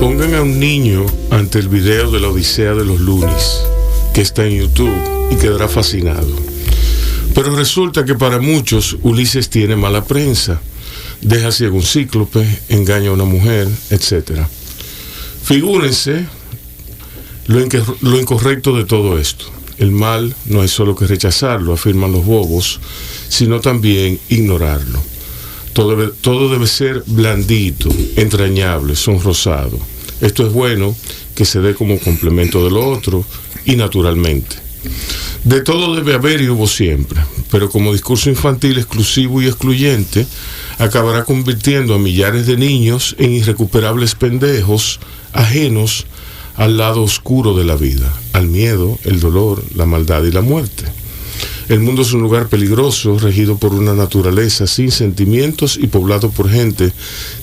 Pongan a un niño ante el video de la Odisea de los Lunis, que está en YouTube, y quedará fascinado. Pero resulta que para muchos Ulises tiene mala prensa. Deja ciego a un cíclope, engaña a una mujer, etc. Figúrense lo incorrecto de todo esto. El mal no hay solo que rechazarlo, afirman los bobos, sino también ignorarlo. Todo debe ser blandito, entrañable, sonrosado. Esto es bueno que se dé como complemento de lo otro y naturalmente. De todo debe haber y hubo siempre, pero como discurso infantil exclusivo y excluyente, acabará convirtiendo a millares de niños en irrecuperables pendejos ajenos al lado oscuro de la vida, al miedo, el dolor, la maldad y la muerte. El mundo es un lugar peligroso, regido por una naturaleza sin sentimientos y poblado por gente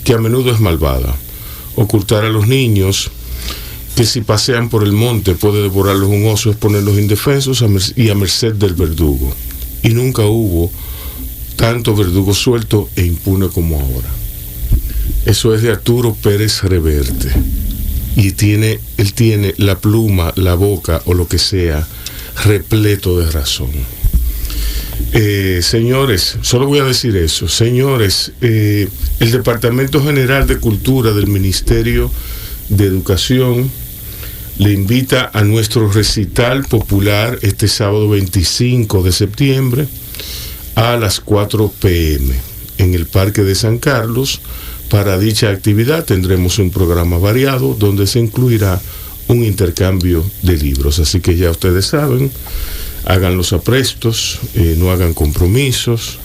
que a menudo es malvada. Ocultar a los niños que si pasean por el monte puede devorarlos un oso, es ponerlos indefensos y a merced del verdugo. Y nunca hubo tanto verdugo suelto e impune como ahora. Eso es de Arturo Pérez Reverte. Y él tiene la pluma, la boca o lo que sea repleto de razón. Señores, solo voy a decir eso. Señores, el Departamento General de Cultura del Ministerio de Educación le invita a nuestro recital popular este sábado 25 de septiembre a las 4 p.m. en el Parque de San Carlos. Para dicha actividad tendremos un programa variado donde se incluirá un intercambio de libros. Así que ya ustedes saben, hagan los aprestos, no hagan compromisos,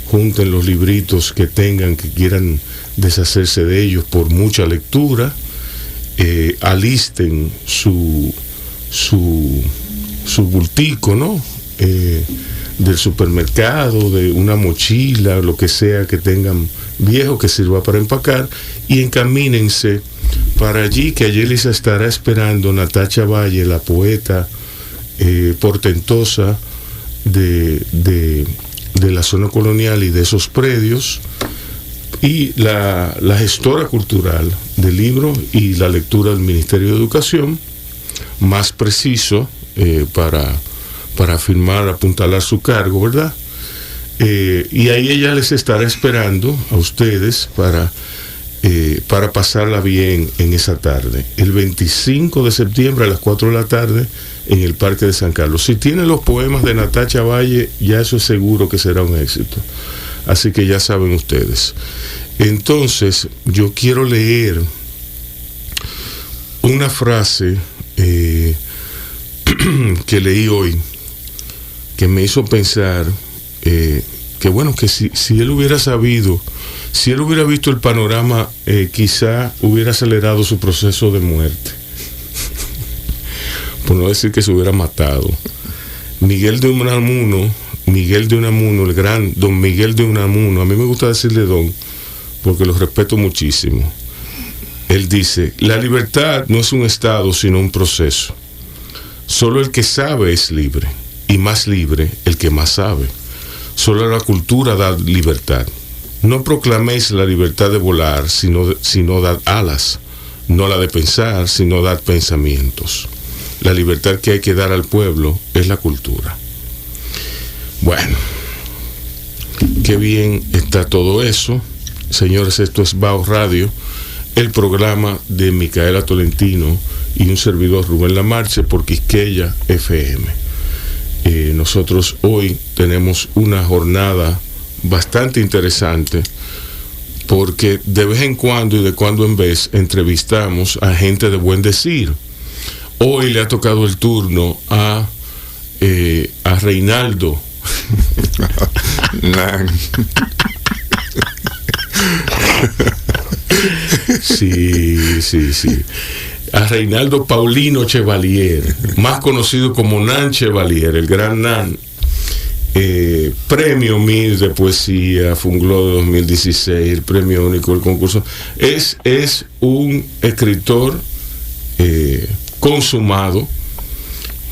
junten los libritos que tengan, que quieran deshacerse de ellos por mucha lectura, alisten su bultico, ¿no? Del supermercado, de una mochila, lo que sea que tengan viejo que sirva para empacar, y encamínense para allí, que allí les estará esperando Natacha Valle, la poeta portentosa de la zona colonial y de esos predios, y la gestora cultural del libro y la lectura del Ministerio de Educación, más preciso, para afirmar, apuntalar su cargo, ¿verdad? Y ahí ella les estará esperando a ustedes para pasarla bien en esa tarde, el 25 de septiembre a las 4 de la tarde en el Parque de San Carlos. Si tienen los poemas de Natacha Valle, ya eso es seguro que será un éxito, así que ya saben ustedes. Entonces yo quiero leer una frase que leí hoy, que me hizo pensar que bueno, que si él hubiera sabido, si él hubiera visto el panorama, quizá hubiera acelerado su proceso de muerte, por no decir que se hubiera matado. Miguel de Unamuno, el gran don Miguel de Unamuno, a mí me gusta decirle don, porque lo respeto muchísimo. Él dice: la libertad no es un estado, sino un proceso. Solo el que sabe es libre, y más libre el que más sabe. Solo la cultura da libertad. No proclaméis la libertad de volar, sino dad alas. No la de pensar, sino dad pensamientos. La libertad que hay que dar al pueblo es la cultura. Bueno, qué bien está todo eso. Señores, esto es Bao Radio, el programa de Micaela Tolentino y un servidor, Rubén Lamarche, por Quisqueya FM. Nosotros hoy tenemos una jornada bastante interesante, porque de vez en cuando y de cuando en vez entrevistamos a gente de buen decir. Hoy le ha tocado el turno a Reinaldo. Sí. A Reinaldo Paulino Chevalier, más conocido como Nan Chevalier, el gran Nan. Premio MIR de poesía, Funglo de 2016, el premio único del concurso. Es un escritor consumado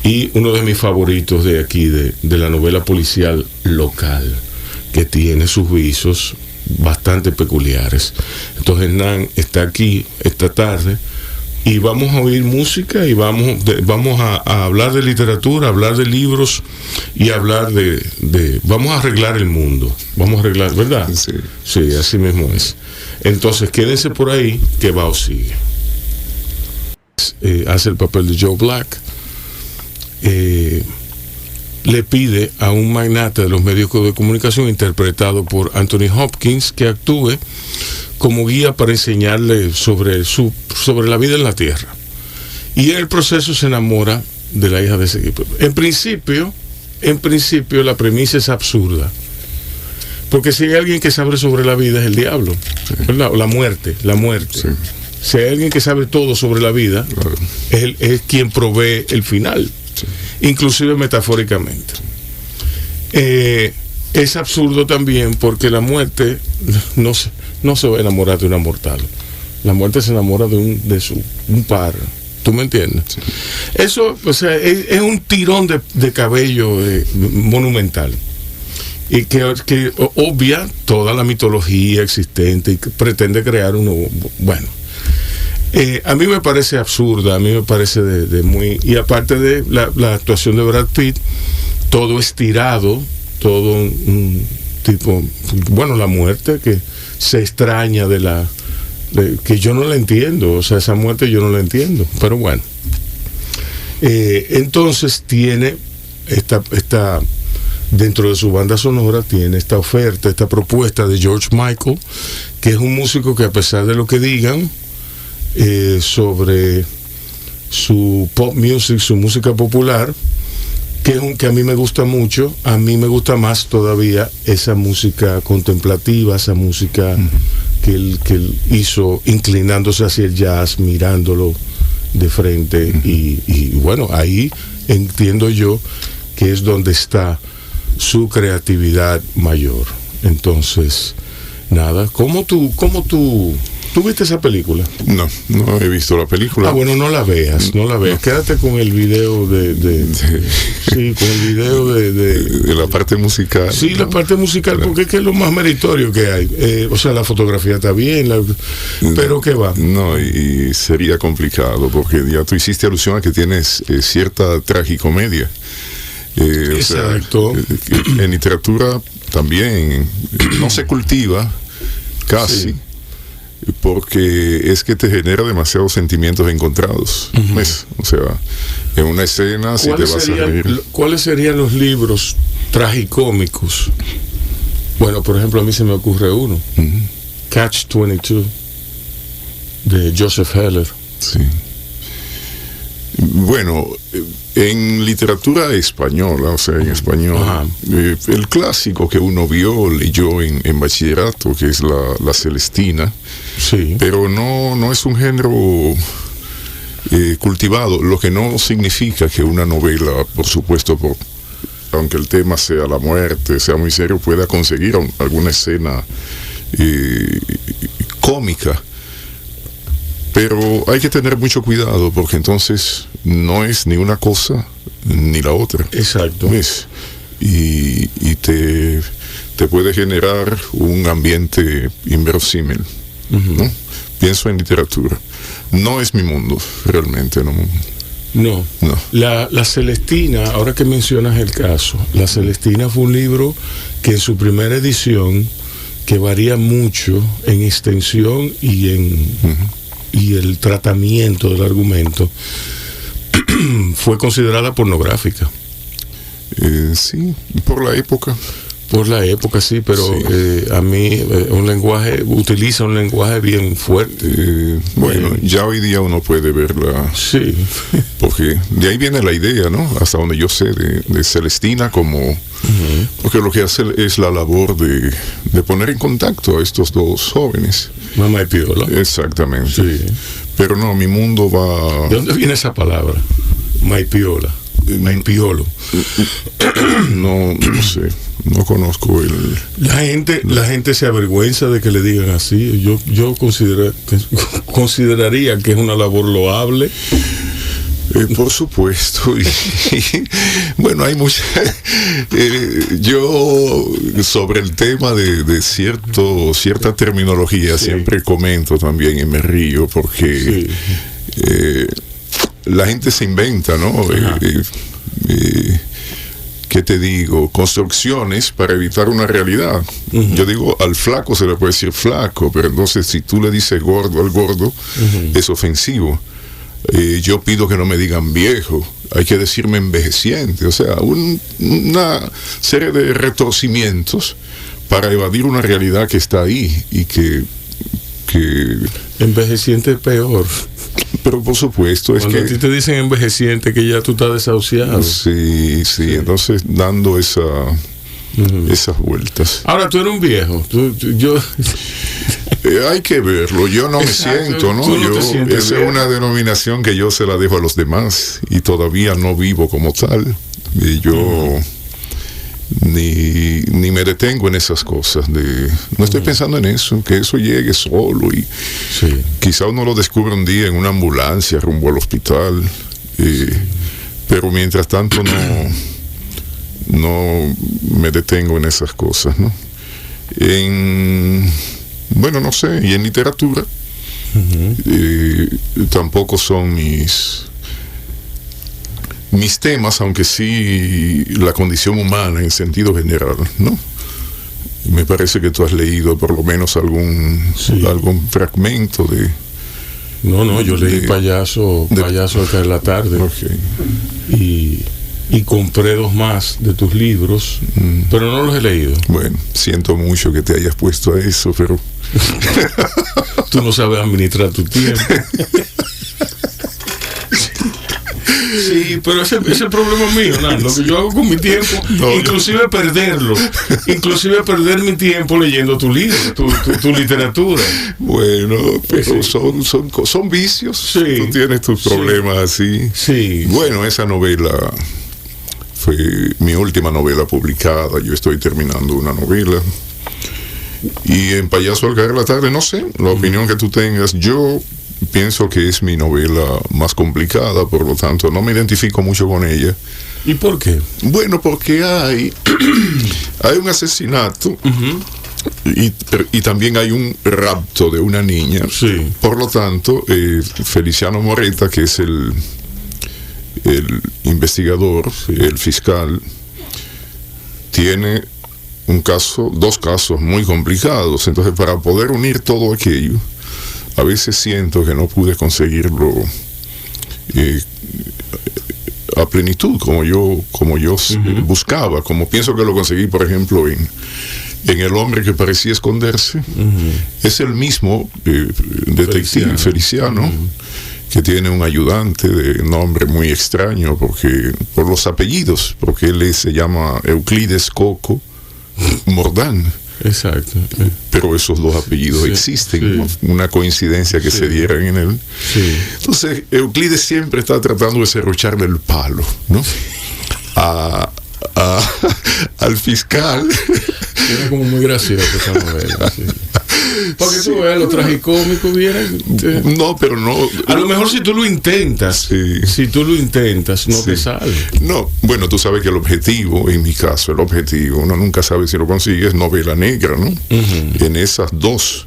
y uno de mis favoritos de aquí, de la novela policial local, que tiene sus visos bastante peculiares. Entonces Nan está aquí esta tarde y vamos a oír música y vamos a hablar de literatura, hablar de libros y hablar vamos a arreglar el mundo, vamos a arreglar, ¿verdad? Sí, así mismo es. Entonces quédense por ahí que Bao sigue. Hace el papel de Joe Black. Le pide a un magnate de los medios de comunicación, interpretado por Anthony Hopkins, que actúe como guía para enseñarle sobre la vida en la Tierra. Y en el proceso se enamora de la hija de ese equipo. En principio la premisa es absurda, porque si hay alguien que sabe sobre la vida es el diablo, ¿verdad? O la muerte. Sí. Si hay alguien que sabe todo sobre la vida, claro, es quien provee el final, sí, inclusive metafóricamente. Es absurdo también porque la muerte no se va a enamorar de una mortal. La muerte se enamora de un par. ¿Tú me entiendes? Sí. Eso, o sea, es un tirón de cabello monumental. Y que obvia toda la mitología existente y que pretende crear uno. Bueno, a mí me parece absurda, a mí me parece de muy. Y aparte de la actuación de Brad Pitt, todo estirado, todo un tipo. Bueno, la muerte que se extraña que yo no la entiendo, o sea, esa muerte yo no la entiendo, pero bueno. Entonces tiene esta dentro de su banda sonora tiene esta oferta, esta propuesta de George Michael, que es un músico que, a pesar de lo que digan sobre su pop music, su música popular, que a mí me gusta mucho, a mí me gusta más todavía esa música contemplativa, esa música que él hizo inclinándose hacia el jazz, mirándolo de frente, y bueno, ahí entiendo yo que es donde está su creatividad mayor. Entonces, nada, ¿cómo tú viste esa película? No he visto la película. Bueno, no la veas. Quédate con el video sí, con el video de la parte musical. Sí, ¿no? La parte musical, porque es que es lo más meritorio que hay. O sea, la fotografía está bien, pero ¿qué va? No, y sería complicado, porque ya tú hiciste alusión a que tienes cierta tragicomedia. Exacto. O sea, en literatura también no se cultiva casi. Sí. Porque es que te genera demasiados sentimientos encontrados. ¿Ves? O sea, en una escena si te vas a reír. ¿Cuáles serían los libros tragicómicos? Bueno, por ejemplo, a mí se me ocurre uno. Catch-22 de Joseph Heller. Sí. Bueno, en literatura española, o sea, en español, el clásico que uno leyó en bachillerato, que es la Celestina, sí, pero no es un género cultivado, lo que no significa que una novela, por supuesto, aunque el tema sea la muerte, sea muy serio, pueda conseguir alguna escena cómica. Pero hay que tener mucho cuidado, porque entonces no es ni una cosa ni la otra. Exacto. ¿Ves? Y te puede generar un ambiente inverosímil, ¿no? Pienso en literatura. No es mi mundo, realmente. No. La Celestina, ahora que mencionas el caso, la Celestina fue un libro que en su primera edición, que varía mucho en extensión y el tratamiento del argumento, fue considerada pornográfica. Sí, por la época. Por la época, sí, pero sí. A mí utiliza un lenguaje bien fuerte. Bueno, ya hoy día uno puede verla. Sí. Porque de ahí viene la idea, ¿no? Hasta donde yo sé, de Celestina como... Porque lo que hace es la labor de poner en contacto a estos dos jóvenes. Mamá y Piola. Exactamente. Sí. Pero no, mi mundo va... ¿De dónde viene esa palabra? Maipiola. Maipiolo. No sé. No conozco el... La gente se avergüenza de que le digan así. Yo consideraría que es una labor loable. Por supuesto. Y bueno, hay mucha... yo sobre el tema de cierta terminología, sí, siempre comento también y me río, porque la gente se inventa, ¿no? ¿Qué te digo? Construcciones para evitar una realidad. Yo digo, al flaco se le puede decir flaco, pero entonces si tú le dices gordo al gordo, es ofensivo. Yo pido que no me digan viejo, hay que decirme envejeciente. O sea, una serie de retorcimientos para evadir una realidad que está ahí y que envejeciente es peor. Pero por supuesto, cuando a ti te dicen envejeciente, que ya tú estás desahuciado. Sí, entonces dando esas vueltas. Ahora, tú eres un viejo. Hay que verlo. Yo no Exacto, me siento, ¿no? Esa es una denominación que yo se la dejo a los demás y todavía no vivo como tal. Y yo ni me detengo en esas cosas. No estoy pensando en eso, que eso llegue solo y quizá uno lo descubre un día en una ambulancia rumbo al hospital. Pero mientras tanto no me detengo en esas cosas, ¿no? Bueno, no sé, y en literatura tampoco son mis temas, aunque sí la condición humana en sentido general, ¿no? Me parece que tú has leído por lo menos algún fragmento de... No, yo leí Payaso acá en la tarde. Okay. Y compré 2 más de tus libros, pero no los he leído. Bueno, siento mucho que te hayas puesto a eso, pero... Tú no sabes administrar tu tiempo. Sí, pero ese es el problema mío, ¿no? Lo que yo hago con mi tiempo, inclusive perderlo, inclusive perder mi tiempo leyendo tu libro, tu literatura. Bueno, pero son vicios. Sí. Tú tienes tus problemas así. Sí. Bueno, esa novela fue mi última novela publicada. Yo estoy terminando una novela. Y en Payaso al caer la tarde, no sé, la opinión que tú tengas. Yo pienso que es mi novela más complicada, por lo tanto no me identifico mucho con ella. ¿Y por qué? Bueno, porque hay un asesinato y también hay un rapto de una niña. Sí. Por lo tanto, Feliciano Moreta, que es el investigador, el fiscal, tiene dos casos muy complicados. Entonces, para poder unir todo aquello, a veces siento que no pude conseguirlo a plenitud como yo buscaba, como pienso que lo conseguí, por ejemplo, en El hombre que parecía esconderse. Es el mismo detective Feliciano, que tiene un ayudante de nombre muy extraño por los apellidos, porque él se llama Euclides Coco Mordán. Exacto. Pero esos 2 apellidos existen, ¿no? Una coincidencia que se dieran en él. Entonces, Euclides siempre está tratando de serrucharle el palo, ¿no? Al fiscal. Era como muy gracioso esa novela. Sí. Porque tú veas, los tragicómicos vienen. No, pero no. A lo mejor si tú lo intentas, no te sale. No, bueno, tú sabes que el objetivo, en mi caso, uno nunca sabe si lo consigue, es novela negra, ¿no? En esas 2.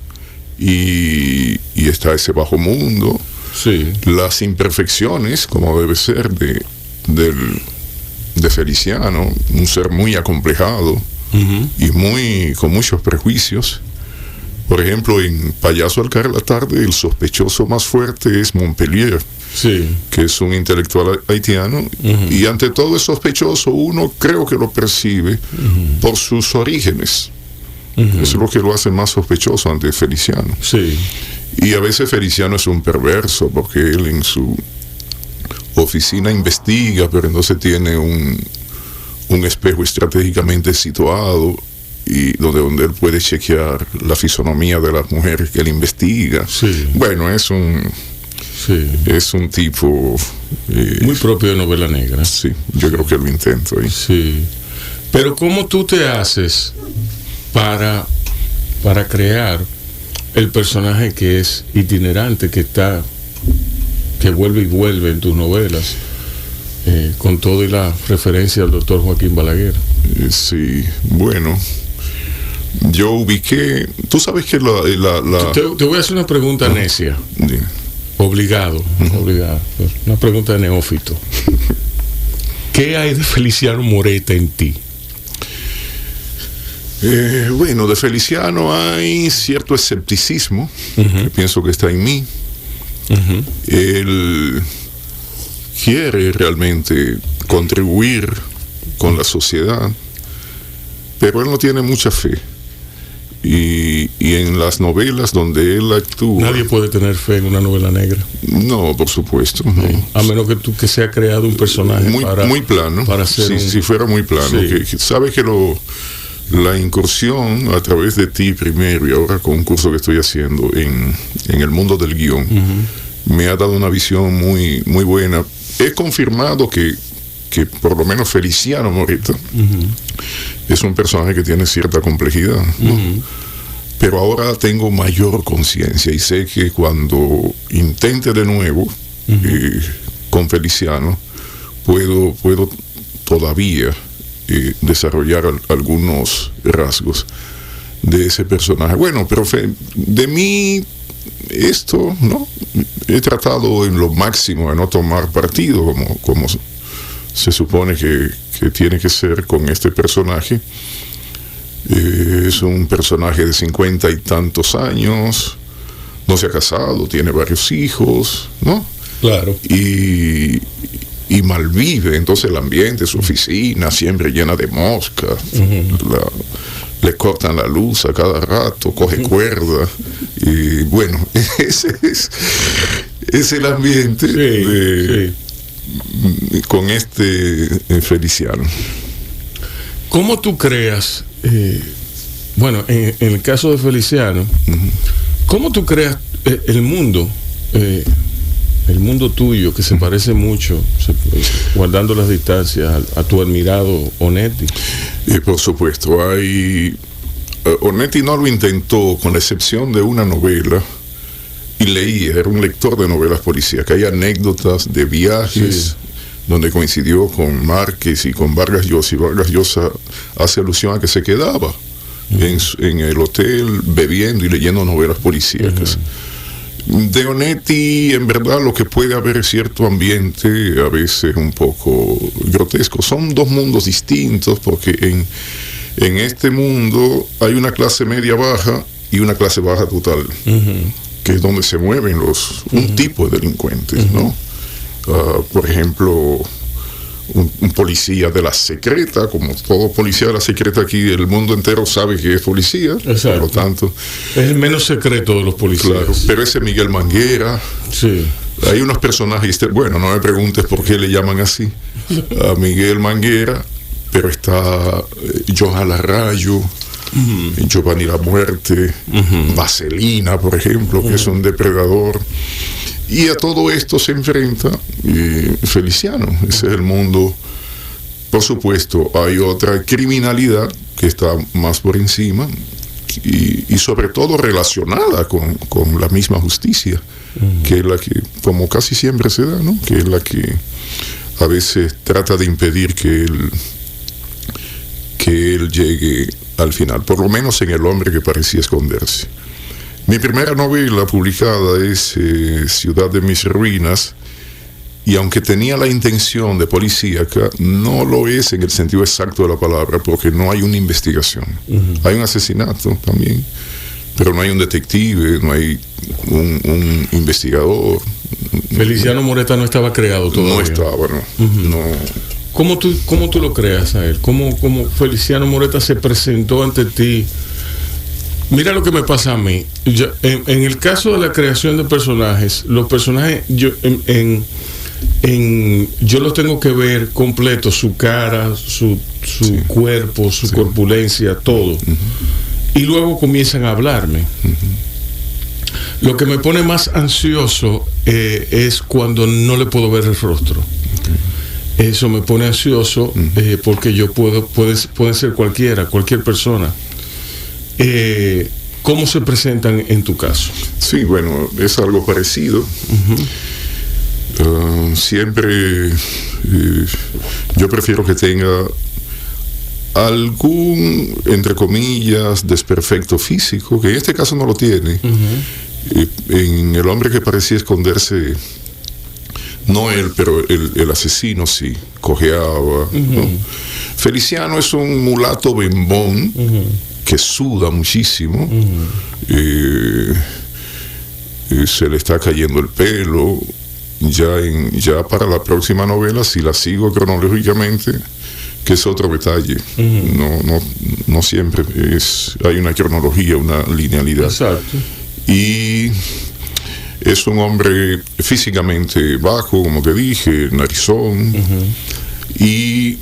Y está ese bajo mundo. Sí. Las imperfecciones, como debe ser, de Feliciano, un ser muy acomplejado y con muchos prejuicios. Por ejemplo, en Payaso al caer la tarde, el sospechoso más fuerte es Montpellier, que es un intelectual haitiano, y ante todo es sospechoso, uno creo que lo percibe por sus orígenes. Eso es lo que lo hace más sospechoso ante Feliciano. Y a veces Feliciano es un perverso, porque él en su oficina investiga, pero entonces tiene un espejo estratégicamente situado y donde él puede chequear la fisonomía de las mujeres que él investiga. Bueno, es un tipo muy propio de novela negra. Sí, yo creo que lo intento ahí. Pero ¿cómo tú te haces para crear el personaje que es itinerante, que vuelve y vuelve en tus novelas, con todo y la referencia al doctor Joaquín Balaguer? Sí, bueno, yo ubiqué, tú sabes que te voy a hacer una pregunta necia. Obligado. Una pregunta de neófito. ¿Qué hay de Feliciano Moreta en ti? Bueno, de Feliciano hay cierto escepticismo, que pienso que está en mí. Él quiere realmente contribuir con la sociedad, pero él no tiene mucha fe. Y en las novelas donde él actúa... Nadie puede tener fe en una novela negra. No, por supuesto. No. A menos que sea creado un personaje muy plano. Para ser si fuera muy plano. Sí. Que sabe que la incursión a través de ti primero y ahora con un curso que estoy haciendo en el mundo del guión, me ha dado una visión muy, muy buena. He confirmado que por lo menos Feliciano Moreta es un personaje que tiene cierta complejidad, ¿no? Pero ahora tengo mayor conciencia y sé que cuando intente de nuevo con Feliciano puedo todavía desarrollar algunos rasgos de ese personaje. Bueno, pero de mí esto, ¿no? He tratado en lo máximo de no tomar partido como se supone que tiene que ser con este personaje. Es un personaje de 50 y tantos años, no se ha casado, tiene varios hijos, ¿no? Claro. Y malvive, entonces el ambiente, su oficina, siempre llena de moscas, le cortan la luz a cada rato, coge cuerda, y bueno, ese es el ambiente con este Feliciano. ¿Cómo tú creas, bueno, en el caso de Feliciano, cómo tú creas el mundo tuyo, que se parece mucho, guardando las distancias, a tu admirado Onetti? Por supuesto, Onetti no lo intentó, con la excepción de una novela, y leía, era un lector de novelas policíacas. Hay anécdotas de viajes donde coincidió con Márquez y con Vargas Llosa, y Vargas Llosa hace alusión a que se quedaba en el hotel bebiendo y leyendo novelas policíacas. De Onetti, en verdad, lo que puede haber es cierto ambiente, a veces un poco grotesco. Son dos mundos distintos, porque en este mundo hay una clase media baja y una clase baja total, que es donde se mueven un tipo de delincuentes, ¿no? Por ejemplo, un policía de la secreta, como todo policía de la secreta aquí, el mundo entero sabe que es policía. Exacto. Por lo tanto, es el menos secreto de los policías. Claro, pero ese Miguel Manguera. Sí. Hay unos personajes, bueno, no me preguntes por qué le llaman así a Miguel Manguera, pero está Johan Larrayo, Giovanni la Muerte, Vaselina, por ejemplo, que es un depredador. Y a todo esto se enfrenta Feliciano. Ese es el mundo. Por supuesto, hay otra criminalidad que está más por encima y sobre todo relacionada con la misma justicia, que es la que, como casi siempre se da, ¿no? Que es la que a veces trata de impedir que él llegue al final, por lo menos en El hombre que parecía esconderse. Mi primera novela publicada es Ciudad de mis ruinas, y aunque tenía la intención de policíaca, no lo es en el sentido exacto de la palabra, porque no hay una investigación. Hay un asesinato también, pero no hay un detective, no hay un investigador. Feliciano Moreta no estaba creado todavía. No estaba, no. ¿Cómo tú lo creas a él? ¿Cómo Feliciano Moreta se presentó ante ti? Mira lo que me pasa a mí. En el caso de la creación de personajes, los personajes yo los tengo que ver completos, su cara, su cuerpo, su corpulencia, todo. Y luego comienzan a hablarme. Lo que me pone más ansioso es cuando no le puedo ver el rostro. Eso me pone ansioso porque puede ser cualquier persona. ¿Cómo se presentan en tu caso? Sí, bueno, es algo parecido. Siempre yo prefiero que tenga algún, entre comillas, desperfecto físico, que en este caso no lo tiene, En El hombre que parecía esconderse, no él, pero el asesino sí, cojeaba. ¿no? Feliciano es un mulato bembón que suda muchísimo. Se le está cayendo el pelo. Ya para la próxima novela, si la sigo cronológicamente, que es otro detalle, no siempre hay una cronología, una linealidad. Exacto. Y es un hombre físicamente bajo, como te dije, narizón, y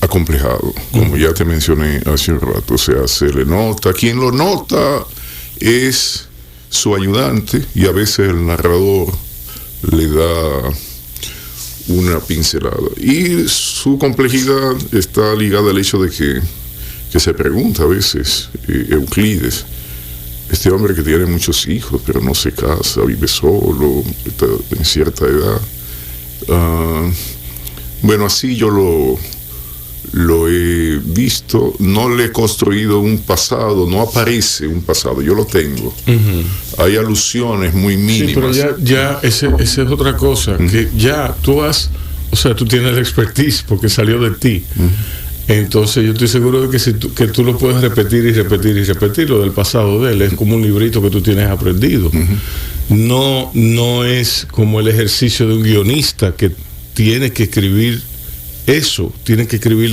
acomplejado, como ya te mencioné hace un rato. O sea, se le nota. Quien lo nota es su ayudante, y a veces el narrador le da una pincelada. Y su complejidad está ligada al hecho de que se pregunta a veces, Euclides, este hombre que tiene muchos hijos, pero no se casa, vive solo, está en cierta edad. Bueno, así yo lo he visto. No le he construido un pasado, no aparece un pasado, yo lo tengo. Hay alusiones muy mínimas. Sí, pero ya esa es otra cosa, que ya tú tú tienes la expertise porque salió de ti. Entonces yo estoy seguro de que tú lo puedes repetir y repetir y repetir. Lo del pasado de él es como un librito que tú tienes aprendido. No es como el ejercicio de un guionista que tiene que escribir eso, tiene que escribir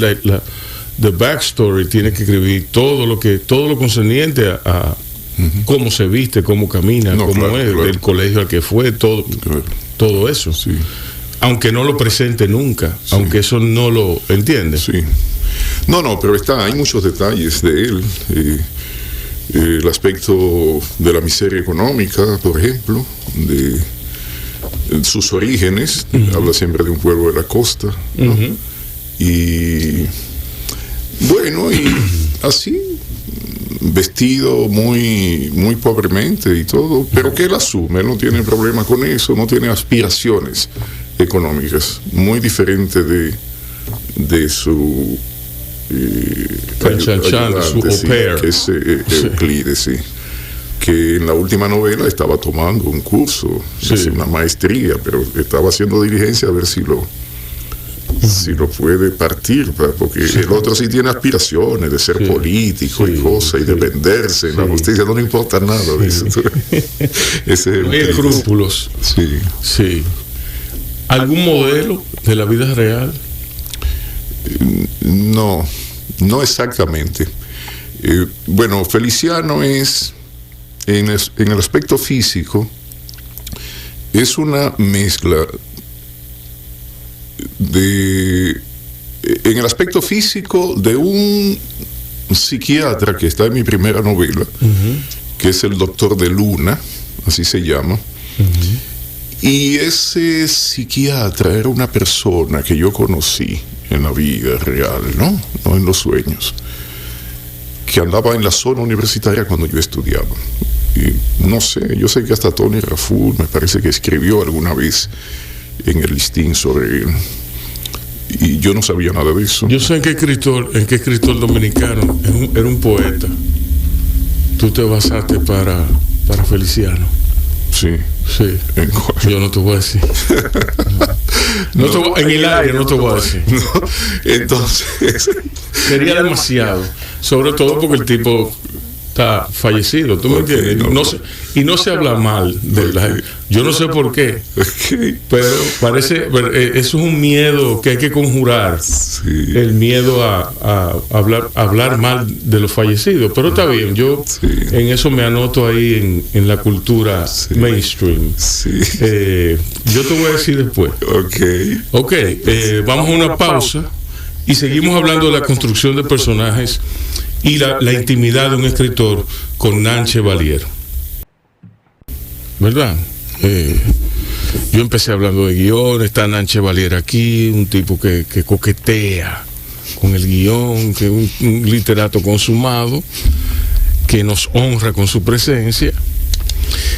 the backstory, tiene que escribir todo lo concerniente a cómo se viste, cómo camina, cómo es, el colegio al que fue, todo eso. Sí. Aunque no lo presente nunca, aunque eso no lo entiende. Sí. No, pero hay muchos detalles de él. El aspecto de la miseria económica, por ejemplo, de sus orígenes. Habla siempre de un pueblo de la costa, ¿no? Y bueno, y así, vestido muy pobremente y todo, pero que él asume, él no tiene problema con eso, no tiene aspiraciones económicas, muy diferente de su ayudante, su au pair, que es Euclides, sí, que en la última novela estaba tomando un curso, una maestría, pero estaba haciendo diligencia a ver si lo puede partir, porque el otro sí tiene aspiraciones de ser político y cosas, y de venderse. La justicia no le importa nada de eso. No hay escrúpulos. Sí. ¿Algún modelo de la vida real? No exactamente. Bueno, Feliciano es, en el aspecto físico, es una mezcla en el aspecto físico de un psiquiatra que está en mi primera novela, que es el Doctor de Luna, así se llama. Y ese psiquiatra era una persona que yo conocí en la vida real, no en los sueños, que andaba en la zona universitaria cuando yo estudiaba. Y no sé, yo sé que hasta Tony Raful me parece que escribió alguna vez en el listín sobre él, y yo no sabía nada de eso. Yo sé en qué escritor dominicano era un poeta. Tú te basaste para Feliciano. Sí. ¿En cuál? Yo no te voy a decir. En el área no te voy a decir. Entonces sería demasiado, sobre todo porque el tipo está fallecido, ¿tú me entiendes? No se habla mal de la gente. Yo no sé por qué, pero parece, eso es un miedo que hay que conjurar, el miedo a hablar mal de los fallecidos, pero está bien, yo en eso me anoto ahí en la cultura mainstream. Yo te voy a decir después. Vamos a una pausa y seguimos hablando de la construcción de personajes y la intimidad de un escritor con Nanche Valier, ¿verdad? Yo empecé hablando de guión, está Nanche Valier aquí, un tipo que coquetea con el guión, que es un literato consumado, que nos honra con su presencia.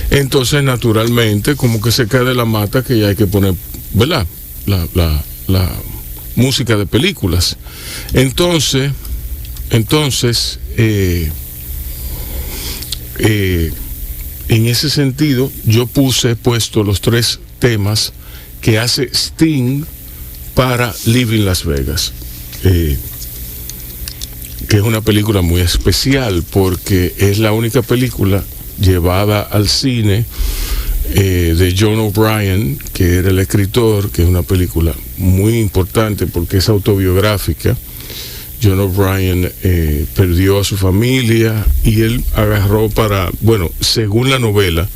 Entonces, naturalmente, como que se cae de la mata que ya hay que poner, ¿verdad? La música de películas. Entonces en ese sentido, yo he puesto los 3 temas que hace Sting para Living Las Vegas, que es una película muy especial porque es la única película llevada al cine de John O'Brien, que era el escritor, que es una película muy importante porque es autobiográfica. John O'Brien perdió a su familia y él agarró según la novela,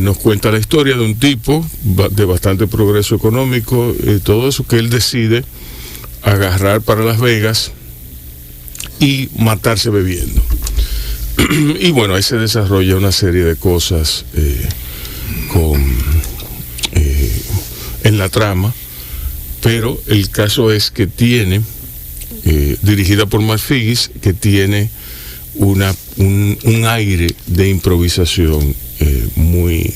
nos cuenta la historia de un tipo de bastante progreso económico, todo eso que él decide agarrar para Las Vegas y matarse bebiendo. Y bueno, ahí se desarrolla una serie de cosas en la trama, pero el caso es que tiene, dirigida por Mark Figgis, que tiene un aire de improvisación muy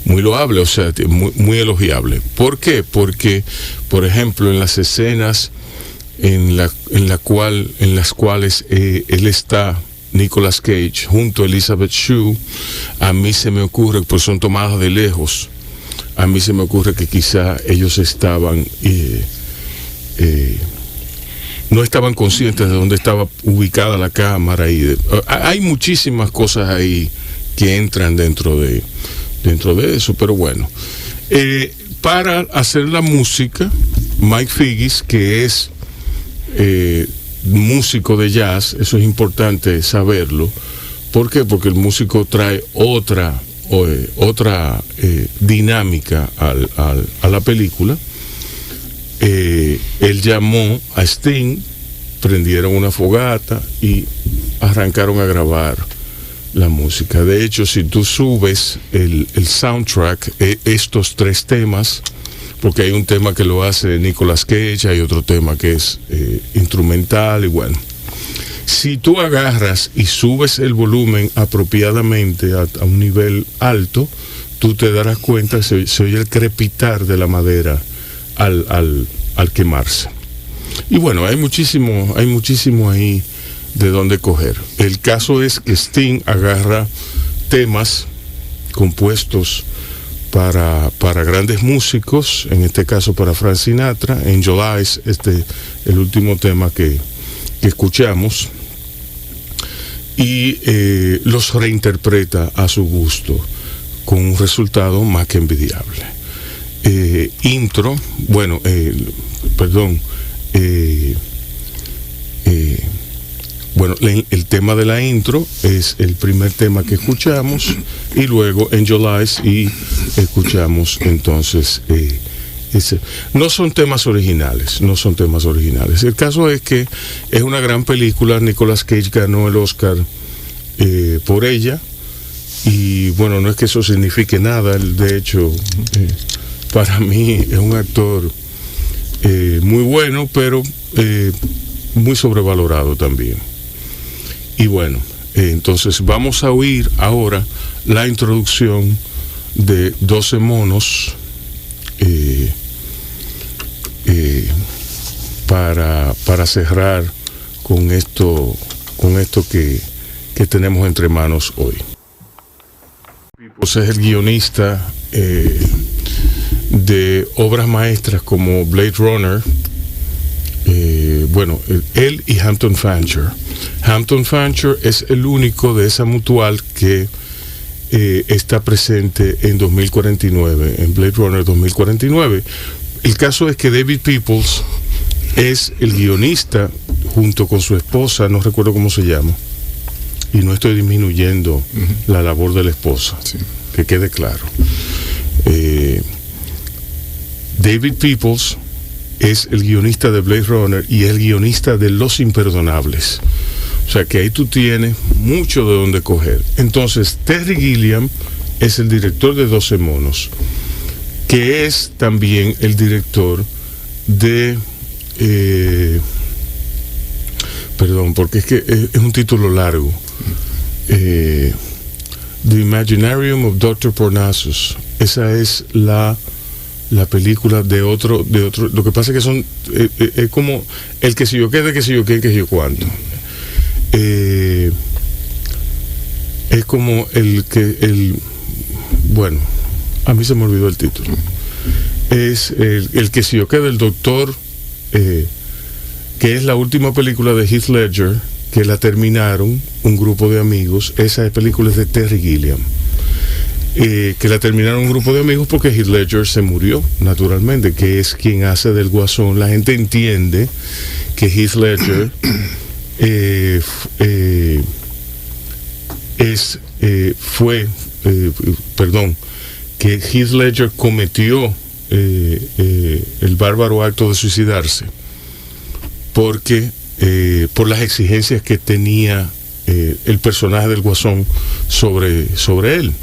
loable, o sea, muy elogiable. ¿Por qué? Porque, por ejemplo, en las escenas en las cuales él está, Nicolas Cage, junto a Elizabeth Shue, a mí se me ocurre, pues son tomadas de lejos, a mí se me ocurre que quizá ellos estaban no estaban conscientes de dónde estaba ubicada la cámara, hay muchísimas cosas ahí que entran dentro de eso, pero bueno, para hacer la música, Mike Figgis, que es músico de jazz, eso es importante saberlo. ¿Por qué? Porque el músico trae otra dinámica a la película. Él llamó a Sting, prendieron una fogata y arrancaron a grabar la música. De hecho, si tú subes el soundtrack, estos 3 temas, porque hay un tema que lo hace Nicolas Cage, hay otro tema que es instrumental, y bueno, si tú agarras y subes el volumen apropiadamente a un nivel alto, tú te darás cuenta que se oye el crepitar de la madera al quemarse. Y bueno, hay muchísimo ahí de dónde coger. El caso es que Sting agarra temas compuestos para grandes músicos, en este caso para Frank Sinatra, Angel Eyes, el último tema que escuchamos, y los reinterpreta a su gusto con un resultado más que envidiable. Intro, bueno, bueno, el tema de la intro es el primer tema que escuchamos, y luego Angel Eyes, y escuchamos entonces no son temas originales. El caso es que es una gran película. Nicolas Cage ganó el Oscar por ella, y bueno, no es que eso signifique nada. De hecho, para mí es un actor muy bueno, pero muy sobrevalorado también. Y bueno, entonces vamos a oír ahora la introducción de 12 monos para cerrar con esto que tenemos entre manos hoy. Pues es el guionista de obras maestras como Blade Runner, bueno, él y Hampton Fancher. Hampton Fancher es el único de esa mutual que está presente en 2049, en Blade Runner 2049. El caso es que David Peoples es el guionista junto con su esposa, no recuerdo cómo se llama, y no estoy disminuyendo la labor de la esposa, sí, que quede claro. David Peoples es el guionista de Blade Runner y el guionista de Los Imperdonables. O sea que ahí tú tienes mucho de donde coger. Entonces, Terry Gilliam es el director de 12 monos, que es también el director de... perdón, porque es que es un título largo. The Imaginarium of Dr. Parnassus. Esa es la película de otro. Lo que pasa es que son es como el que si yo qué, de que si yo qué, que si yo cuánto. es como bueno, a mí se me olvidó el título. Es el que si yo queda del doctor, que es la última película de Heath Ledger, que la terminaron un grupo de amigos. Esa película es de Terry Gilliam, que la terminaron un grupo de amigos porque Heath Ledger se murió, naturalmente, que es quien hace del Guasón. La gente entiende que Heath Ledger que Heath Ledger cometió el bárbaro acto de suicidarse porque por las exigencias que tenía el personaje del Guasón sobre él.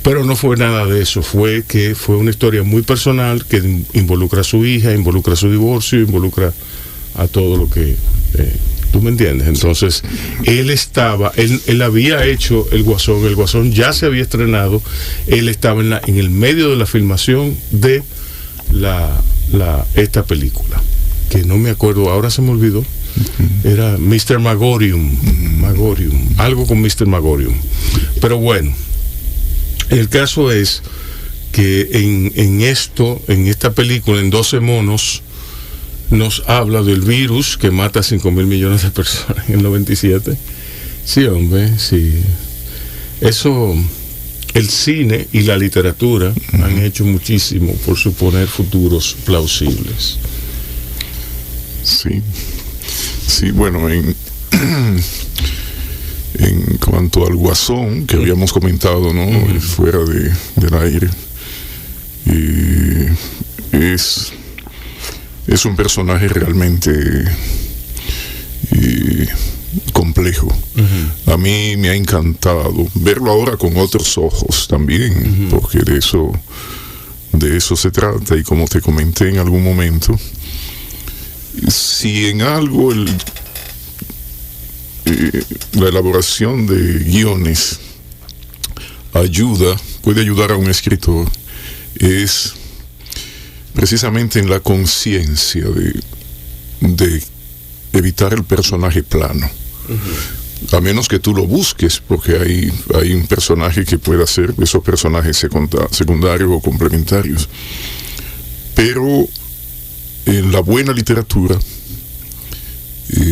Pero no fue nada de eso, fue una historia muy personal que involucra a su hija, involucra su divorcio, involucra a todo lo que... ¿tú me entiendes? Entonces, él había hecho el Guasón ya se había estrenado, él estaba en el medio de la filmación de esta película, que no me acuerdo, ahora se me olvidó. Era Mr. Magorium, algo con Mr. Magorium. Pero bueno, el caso es que en esta película, en 12 monos, nos habla del virus que mata a 5.000 millones de personas en el 97. Sí, hombre, sí. Eso, el cine y la literatura han hecho muchísimo por suponer futuros plausibles. Sí. Sí, bueno, en cuanto al Guasón, que habíamos comentado, ¿no? Fuera del aire, es un personaje realmente complejo. A mí me ha encantado verlo ahora con otros ojos también, porque de eso se trata. Y como te comenté en algún momento, si en algo la elaboración de guiones puede ayudar a un escritor, es precisamente en la conciencia de evitar el personaje plano. A menos que tú lo busques, porque hay un personaje que pueda ser esos personajes secundarios o complementarios. Pero en la buena literatura,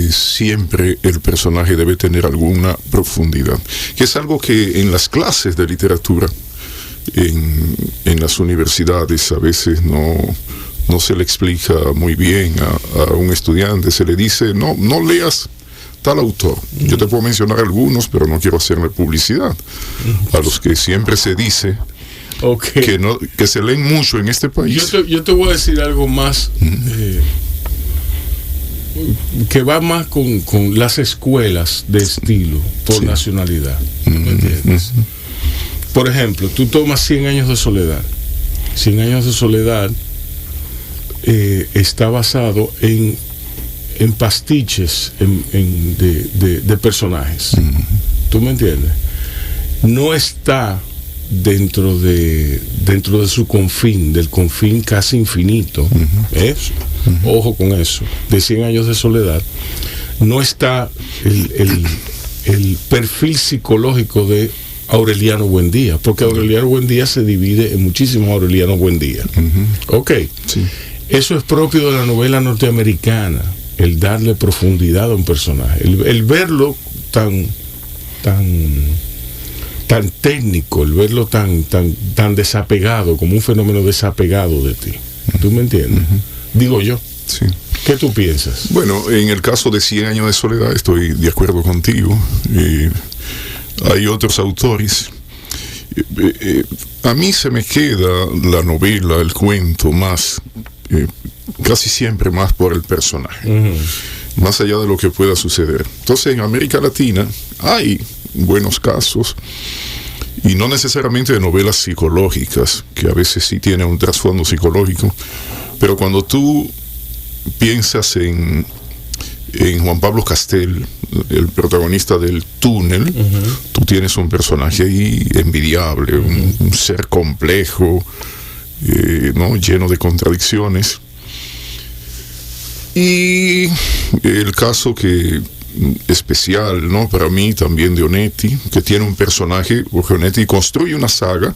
siempre el personaje debe tener alguna profundidad, que es algo que en las clases de literatura en las universidades a veces no se le explica muy bien a un estudiante. Se le dice, no leas tal autor. Yo te puedo mencionar algunos, pero no quiero hacerle publicidad a los que siempre se dice que se leen mucho en este país. Yo te voy a decir algo más que va más con las escuelas de estilo por nacionalidad. ¿Me entiendes? Por ejemplo, tú tomas 100 años de soledad. 100 años de soledad está basado en pastiches de personajes. ¿Tú me entiendes? No está dentro de su confín, del confín casi infinito. Eso. Ojo con eso. De 100 años de soledad no está el perfil psicológico de Aureliano Buendía, porque Aureliano Buendía se divide en muchísimos Aureliano Buendía. Sí. Eso es propio de la novela norteamericana, el darle profundidad a un personaje, el verlo tan técnico, el verlo tan desapegado, como un fenómeno desapegado de ti. ¿Tú me entiendes? Digo yo. Sí. ¿Qué tú piensas? Bueno, en el caso de 100 años de soledad estoy de acuerdo contigo. Hay otros autores. A mí se me queda la novela, el cuento, más, casi siempre más por el personaje, más allá de lo que pueda suceder. Entonces, en América Latina hay buenos casos, y no necesariamente de novelas psicológicas, que a veces sí tienen un trasfondo psicológico, pero cuando tú piensas en Juan Pablo Castel, el protagonista del Túnel, tú tienes un personaje ahí envidiable, un ser complejo, ¿no? Lleno de contradicciones. Y el caso que especial, ¿no? Para mí también de Onetti, que tiene un personaje, porque Onetti construye una saga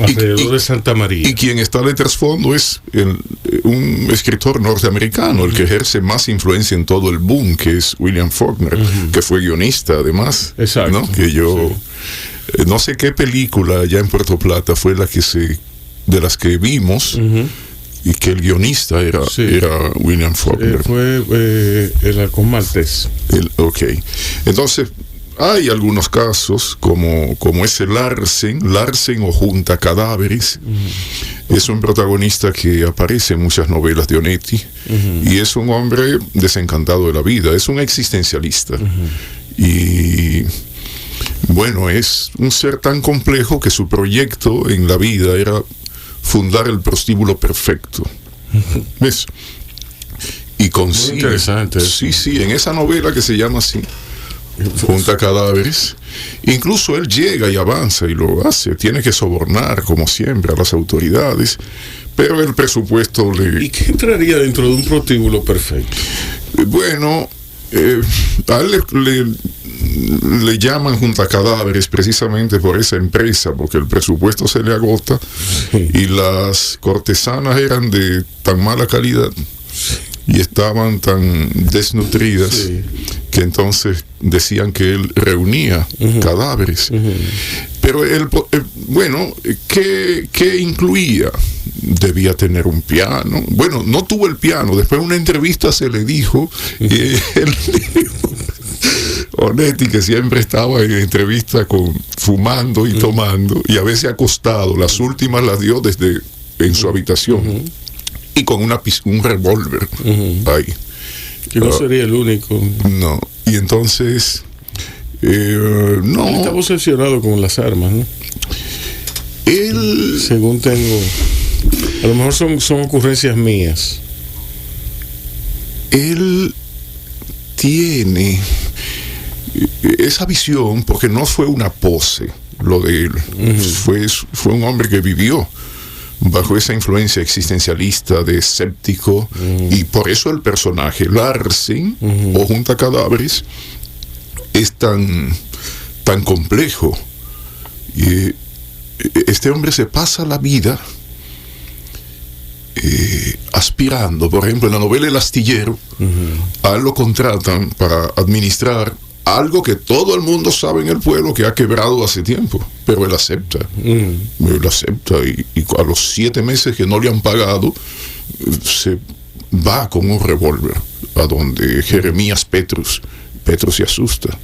alrededor de Santa María. Y quien está de trasfondo es un escritor norteamericano, el que ejerce más influencia en todo el boom, que es William Faulkner, que fue guionista además. Exacto. ¿No? Que yo no sé qué película allá en Puerto Plata fue de las que vimos, y que el guionista era William Faulkner. Fue el Halcón Maltés. Ok. Entonces, hay algunos casos, como ese Larsen o Junta Cadáveres. Es un protagonista que aparece en muchas novelas de Onetti, y es un hombre desencantado de la vida, es un existencialista. Y bueno, es un ser tan complejo que su proyecto en la vida era fundar el prostíbulo perfecto. ¿Ves? Y consigue. Muy interesante. Sí, en esa novela que se llama así, Junta Cadáveres, incluso él llega y avanza y lo hace. Tiene que sobornar, como siempre, a las autoridades, pero el presupuesto le... ¿Y qué entraría dentro de un prostíbulo perfecto? Bueno, a él le llaman Junta Cadáveres precisamente por esa empresa, porque el presupuesto se le agota, y las cortesanas eran de tan mala calidad y estaban tan desnutridas, que entonces decían que él reunía cadáveres. Pero él, bueno, ¿qué incluía? Debía tener un piano. Bueno, no tuvo el piano. Después de una entrevista se le dijo, Onetti, que siempre estaba en entrevista fumando y tomando, y a veces acostado. Las últimas las dio en su habitación, y con un revólver ahí. Que no sería el único. No. Y entonces no. Él estaba obsesionado con las armas, ¿no? Él, según tengo, a lo mejor son ocurrencias mías. Él tiene esa visión, porque no fue una pose lo de él. Fue un hombre que vivió bajo esa influencia existencialista de escéptico, y por eso el personaje Larsen o Junta Cadáveres es tan complejo. Y este hombre se pasa la vida aspirando. Por ejemplo, en la novela El Astillero, a él lo contratan para administrar algo que todo el mundo sabe en el pueblo que ha quebrado hace tiempo, pero él acepta. Él acepta, y a los 7 meses que no le han pagado, se va con un revólver a donde Jeremías Petrus se asusta.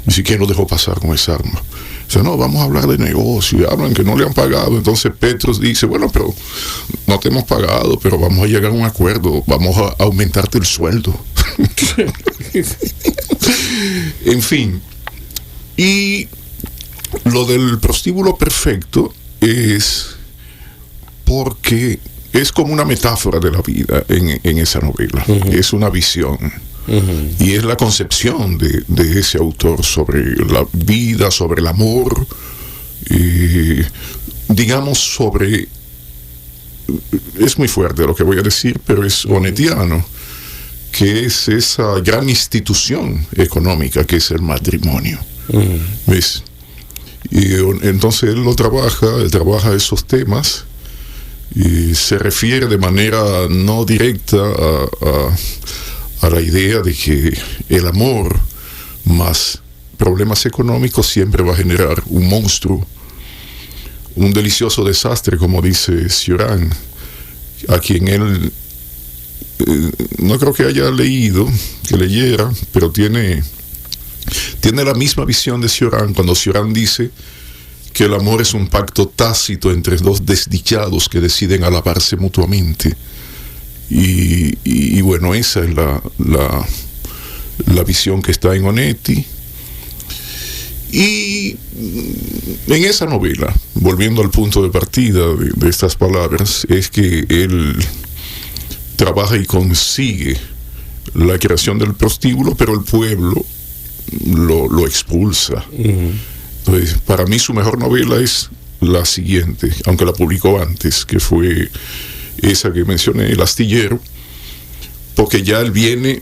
Dice, ¿quién lo dejó pasar con esa arma? Dice, no, vamos a hablar de negocio. Y hablan que no le han pagado. Entonces Petrus dice, bueno, pero no te hemos pagado, pero vamos a llegar a un acuerdo, vamos a aumentarte el sueldo. En fin. Y lo del prostíbulo perfecto es porque es como una metáfora de la vida en esa novela. Es una visión. Y es la concepción de ese autor sobre la vida, sobre el amor, digamos sobre... Es muy fuerte lo que voy a decir, pero es onetiano, que es esa gran institución económica que es el matrimonio. ¿Ves? Y entonces él trabaja esos temas, y se refiere de manera no directa a la idea de que el amor más problemas económicos siempre va a generar un monstruo, un delicioso desastre, como dice Cioran, a quien él no creo que haya que leyera, pero tiene la misma visión de Cioran cuando Cioran dice que el amor es un pacto tácito entre dos desdichados que deciden alabarse mutuamente. Y bueno, esa es la visión que está en Onetti. Y en esa novela, volviendo al punto de partida de estas palabras, es que él trabaja y consigue la creación del prostíbulo, pero el pueblo lo expulsa. Entonces, para mí su mejor novela es la siguiente, aunque la publicó antes, que fue esa que mencioné, El Astillero, porque ya él viene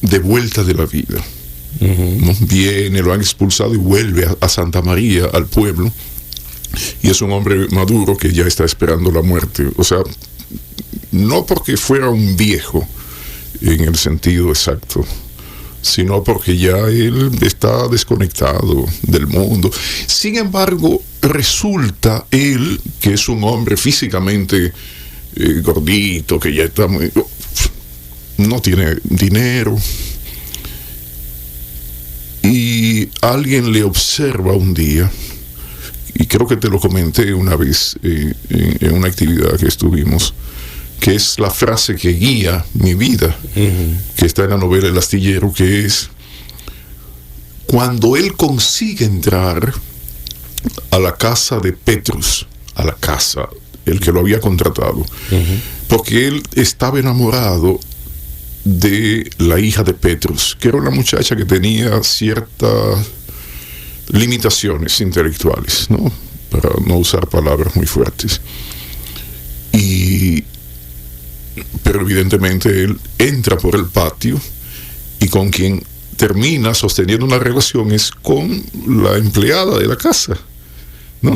de vuelta de la vida. ¿No? Viene, lo han expulsado y vuelve a Santa María, al pueblo, y es un hombre maduro que ya está esperando la muerte. O sea, no porque fuera un viejo en el sentido exacto, sino porque ya él está desconectado del mundo. Sin embargo, resulta él, que es un hombre físicamente gordito, que ya está muy... no tiene dinero, y alguien le observa un día, y creo que te lo comenté una vez en una actividad que estuvimos, que es la frase que guía mi vida, que está en la novela El Astillero, que es: cuando él consigue entrar a la casa de Petrus, a la casa, el que lo había contratado, porque él estaba enamorado de la hija de Petrus, que era una muchacha que tenía ciertas limitaciones intelectuales, ¿no? Para no usar palabras muy fuertes. Pero evidentemente él entra por el patio, y con quien termina sosteniendo una relación es con la empleada de la casa, ¿no?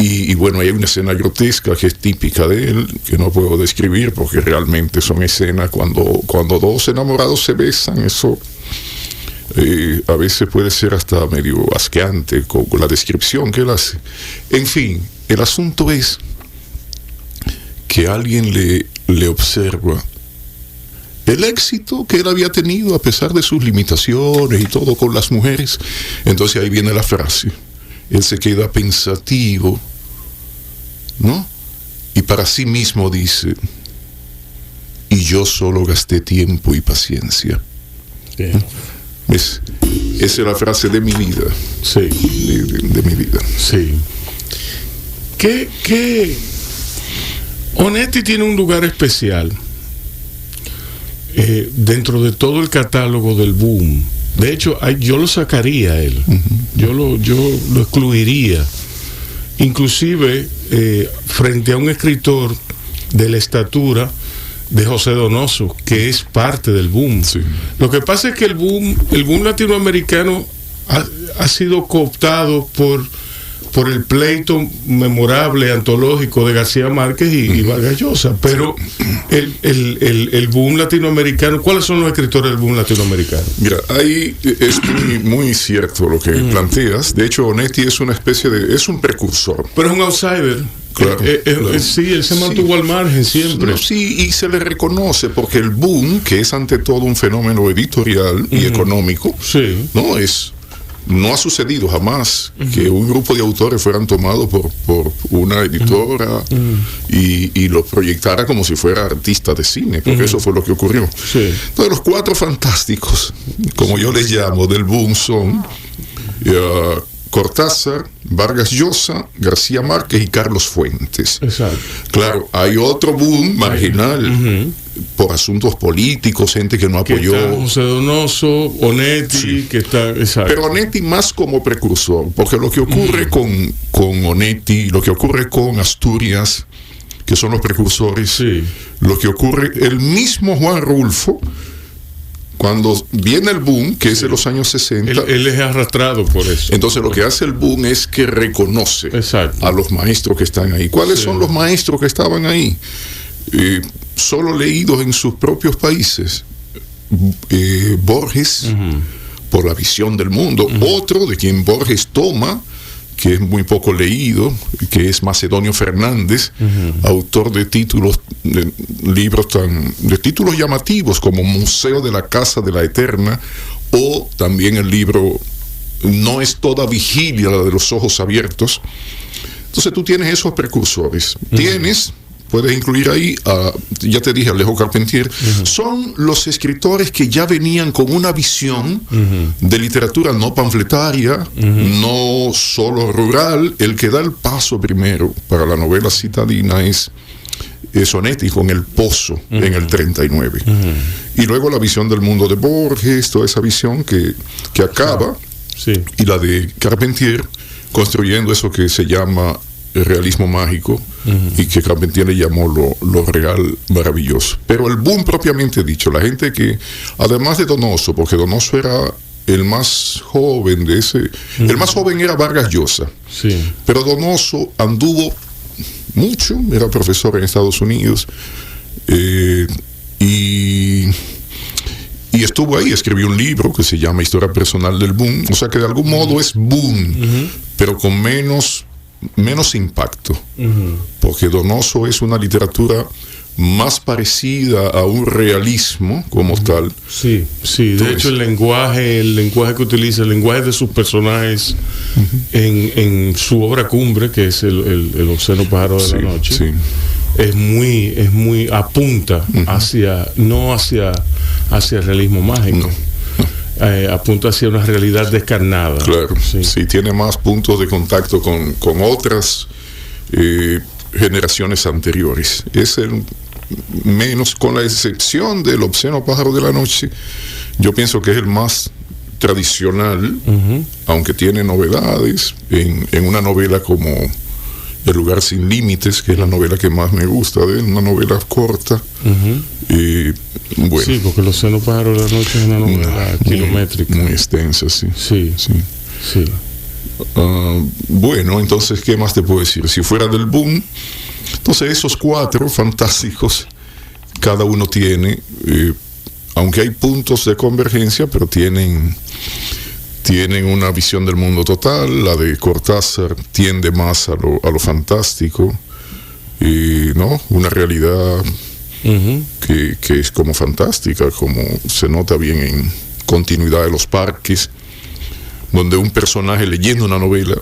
Y bueno, hay una escena grotesca que es típica de él, que no puedo describir porque realmente son escenas cuando dos enamorados se besan. Eso a veces puede ser hasta medio asqueante con la descripción que él hace. En fin, el asunto es que alguien le observa el éxito que él había tenido a pesar de sus limitaciones y todo con las mujeres. Entonces ahí viene la frase. Él se queda pensativo, ¿no? Y para sí mismo dice: y yo solo gasté tiempo y paciencia. ¿No? Esa es la frase de mi vida. Sí. De mi vida. Sí. ¿Qué? Onetti tiene un lugar especial dentro de todo el catálogo del boom. De hecho, yo lo sacaría a él. Yo lo excluiría. Inclusive frente a un escritor de la estatura de José Donoso, que es parte del boom. Sí. Lo que pasa es que el boom latinoamericano ha sido cooptado por el pleito memorable, antológico de García Márquez y Vargas Llosa. Pero el boom latinoamericano, ¿cuáles son los escritores del boom latinoamericano? Mira, ahí es muy cierto lo que planteas. De hecho, Onetti es una especie es un precursor. Pero es un outsider. Claro, claro. Sí, él se mantuvo al margen siempre. No, sí, y se le reconoce porque el boom, que es ante todo un fenómeno editorial y económico, sí, no ha sucedido jamás que un grupo de autores fueran tomados por una editora y lo proyectara como si fuera artista de cine, porque eso fue lo que ocurrió. Sí. Entonces, los cuatro fantásticos, como yo les llamo, del boom son Cortázar, Vargas Llosa, García Márquez y Carlos Fuentes. Exacto. Claro, hay otro boom marginal por asuntos políticos, gente que no apoyó. Que está José Donoso, Onetti, sí, que está... Exacto. Pero Onetti más como precursor, porque lo que ocurre con Onetti, lo que ocurre con Asturias, que son los precursores, sí, lo que ocurre, el mismo Juan Rulfo, cuando viene el boom, que es de los años 60... Él es arrastrado por eso. Entonces lo que hace el boom es que reconoce a los maestros que están ahí. ¿Cuáles son los maestros que estaban ahí? Solo leídos en sus propios países. Borges, por la visión del mundo. Otro de quien Borges toma, que es muy poco leído, que es Macedonio Fernández, autor de libros de títulos llamativos como Museo de la Casa de la Eterna, o también el libro No es toda vigilia la de los ojos abiertos. Entonces tú tienes esos precursores. Puedes incluir ahí, ya te dije, Alejo Carpentier. Son los escritores que ya venían con una visión de literatura no panfletaria, no solo rural. El que da el paso primero para la novela citadina es Onetti con El Pozo en el 39. Y luego la visión del mundo de Borges, toda esa visión que acaba, y la de Carpentier construyendo eso que se llama el realismo mágico, y que Carpentier le llamó lo real maravilloso. Pero el boom propiamente dicho, la gente que, además de Donoso, porque Donoso era el más joven de ese, el más joven era Vargas Llosa, Sí. pero Donoso anduvo mucho, era profesor en Estados Unidos, y estuvo ahí, escribió un libro que se llama Historia Personal del Boom, o sea que de algún modo es boom, pero con menos impacto, porque Donoso es una literatura más parecida a un realismo como tal. Sí, sí. De hecho, el lenguaje que utiliza, el lenguaje de sus personajes en su obra cumbre, que es el Obsceno Pájaro de la Noche, sí. es muy apunta no hacia el realismo mágico. Apunta hacia una realidad descarnada. Claro, sí, tiene más puntos de contacto con otras generaciones anteriores. Es el menos, con la excepción del Obsceno Pájaro de la Noche, yo pienso que es el más tradicional, aunque tiene novedades en una novela como El Lugar Sin Límites, que es la novela que más me gusta de él, una novela corta. Bueno, sí, porque El Obsceno Pájaro de la Noche es una novela kilométrica. Muy extensa, sí. Sí. Bueno, entonces, ¿qué más te puedo decir? Si fuera del boom, entonces esos 4 fantásticos, cada uno tiene, aunque hay puntos de convergencia, pero tienen una visión del mundo total. La de Cortázar tiende más a lo fantástico, ¿no? Una realidad que es como fantástica, como se nota bien en Continuidad de los Parques, donde un personaje leyendo una novela